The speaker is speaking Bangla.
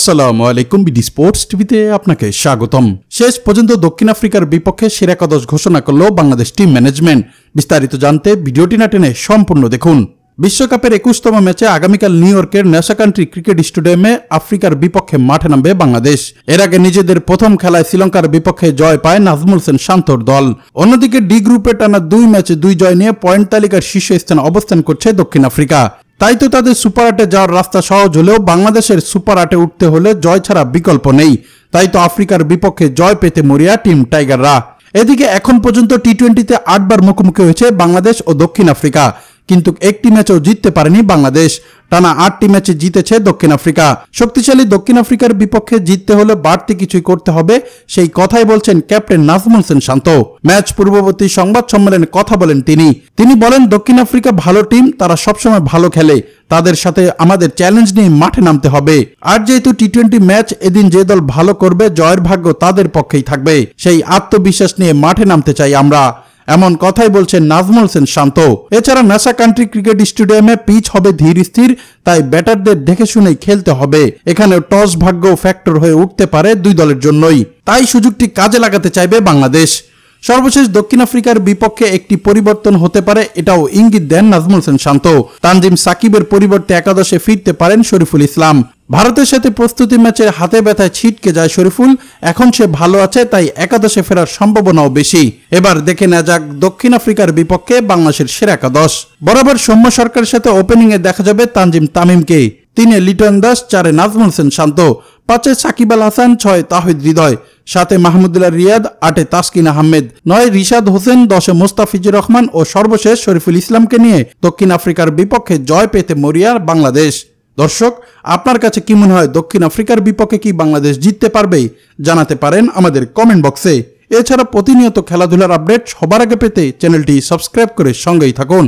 আসসালামু আলাইকুম বিডি স্পোর্টস টিভিতে আপনাকে স্বাগতম। শেষ পর্যন্ত দক্ষিণ আফ্রিকার বিপক্ষে সেরা একাদশ ঘোষণা করল বাংলাদেশ টিম ম্যানেজমেন্ট। বিস্তারিত জানতে ভিডিওটি না টেনে সম্পূর্ণ দেখুন। বিশ্বকাপের 21তম ম্যাচে আগামীকাল নিউ ইয়র্কের ন্যাশা কান্ট্রি ক্রিকেট স্টেডিয়ামে আফ্রিকার বিপক্ষে মাঠে নামবে বাংলাদেশ। এর আগে নিজেদের প্রথম খেলায় শ্রীলঙ্কার বিপক্ষে জয় পায় নাজমুল হোসেন শান্তর দল। অন্যদিকে ডি গ্রুপে টানা 2 ম্যাচে 2 জয় নিয়ে পয়েন্ট তালিকার শীর্ষস্থানে অবস্থান করছে দক্ষিণ আফ্রিকা। তাই তো তাদের সুপার 8-এ যাওয়ার রাস্তা সহজ হলেও বাংলাদেশের সুপার 8-এ উঠতে হলে জয় ছাড়া বিকল্প নেই। তাই তো আফ্রিকার বিপক্ষে জয় পেতে মরিয়া টিম টাইগাররা। এদিকে এখন পর্যন্ত টি-20তে 8 বার মুখোমুখি হয়েছে বাংলাদেশ ও দক্ষিণ আফ্রিকা, কিন্তু একটি ম্যাচও জিততে পারেনি বাংলাদেশ। টানা 8টি ম্যাচে জিতেছে দক্ষিণ আফ্রিকা। শক্তিশালী দক্ষিণ আফ্রিকার বিপক্ষে জিততে হলে বাড়তি কিছুই করতে হবে, সেই কথাই বলছেন ক্যাপ্টেন নাজমুল হোসেন শান্ত। ম্যাচ পূর্ববর্তী সংবাদ সম্মেলনে কথা বলেন তিনি বলেন, দক্ষিণ আফ্রিকা ভালো টিম, তারা সবসময় ভালো খেলে, তাদের সাথে আমাদের চ্যালেঞ্জ নিয়ে মাঠে নামতে হবে। আর যেহেতু টি-20 ম্যাচ, এদিন যে দল ভালো করবে জয়ের ভাগ্য তাদের পক্ষেই থাকবে, সেই আত্মবিশ্বাস নিয়ে মাঠে নামতে চাই আমরা। এমন কথাই বলছেন নাজমুল হোসেন শান্ত। এছাড়া ন্যাশা কান্ট্রি ক্রিকেট স্টেডিয়ামে পিচ হবে ধীর স্থির, তাই ব্যাটারদের দেখে শুনেই খেলতে হবে। এখানে টস ভাগ্য ফ্যাক্টর হয়ে উঠতে পারে দুই দলের জন্যই, তাই সুযোগটি কাজে লাগাতে চাইবে বাংলাদেশ। সর্বশেষ দক্ষিণ আফ্রিকার বিপক্ষে একটি পরিবর্তন হতে পারে, এটাও ইঙ্গিত দেন নাজমুল হোসেন শান্ত। তানজিম সাকিবের পরিবর্তে একাদশে ফিরতে পারেন শরীফুল ইসলাম। ভারতের সাথে প্রস্তুতি ম্যাচের হাতে ব্যথায় ছিটকে যায় শরীফুল, এখন সে ভালো আছে, তাই একাদশে ফেরার সম্ভাবনাও বেশি। এবার দেখে নেওয়া যাক দক্ষিণ আফ্রিকার বিপক্ষে বাংলাদেশের সেরা একাদশ। বরাবর সৌম্য সরকারের সাথে ওপেনিংয়ে দেখা যাবে তানজিম তামিমকে, 3-এ লিটন দাস, 4-এ নাজমুল হোসেন শান্ত, 5-এ সাকিব আল হাসান, 6-এ তাহিদ হৃদয়, 7-এ মাহমুদুল্লাহ রিয়াদ, 8-এ তাসকিন আহমেদ, 9-এ রিশাদ হোসেন, 10-এ মোস্তাফিজুর রহমান ও সর্বশেষ শরীফুল ইসলামকে নিয়ে দক্ষিণ আফ্রিকার বিপক্ষে জয় পেতে মরিয়া বাংলাদেশ। দর্শক, আপনার কাছে কি মনে হয়, দক্ষিণ আফ্রিকার বিপক্ষে কি বাংলাদেশ জিততে পারবে? জানাতে পারেন আমাদের কমেন্ট বক্সে। এছাড়া প্রতিনিয়ত খেলাধুলার আপডেট সবার আগে পেতে চ্যানেলটি সাবস্ক্রাইব করে সঙ্গেই থাকুন।